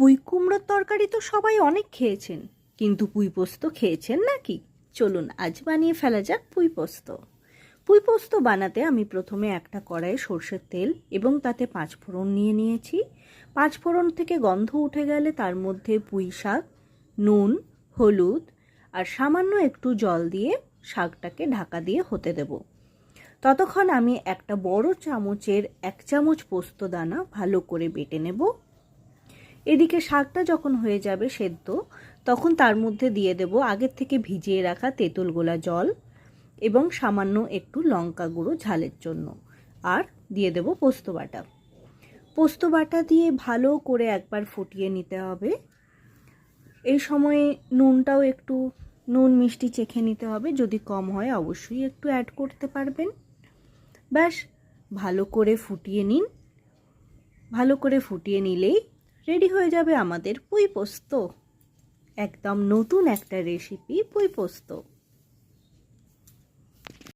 পুঁই কুমড়োর তরকারি তো সবাই অনেক খেয়েছেন, কিন্তু পুঁই পোস্ত খেয়েছেন নাকি? চলুন আজ বানিয়ে ফেলা যাক পুঁই পোস্ত। পুঁই পোস্ত বানাতে আমি প্রথমে একটা কড়াইয়ে সর্ষের তেল এবং তাতে 5 ফোড়ন নিয়ে নিয়েছি। 5 ফোড়ন থেকে গন্ধ উঠে গেলে তার মধ্যে পুঁই শাক, নুন, হলুদ আর সামান্য একটু জল দিয়ে শাকটাকে ঢাকা দিয়ে হতে দেব। ততক্ষণ আমি একটা বড় চামচের 1 চামচ পোস্ত দানা ভালো করে বেটে নেব। এদিকে শাকটা যখন হয়ে যাবে সেদ্ধ, তখন তার মধ্যে দিয়ে দেব আগের থেকে ভিজিয়ে রাখা তেঁতুল গোলা জল এবং সামান্য একটু লঙ্কা গুঁড়ো ঝালের জন্য, আর দিয়ে দেব পোস্ত বাটা। পোস্ত বাটা দিয়ে ভালো করে একবার ফুটিয়ে নিতে হবে। এই সময়ে নুনটাও একটু নুন মিষ্টি চেখে নিতে হবে, যদি কম হয় অবশ্যই একটু অ্যাড করতে পারবেন। ব্যাস ভালো করে ফুটিয়ে নিন। ভালো করে ফুটিয়ে নিলেই রেডি হয়ে যাবে আমাদের পুঁই পোস্ত। একদম নতুন একটা রেসিপি পুঁই পোস্ত।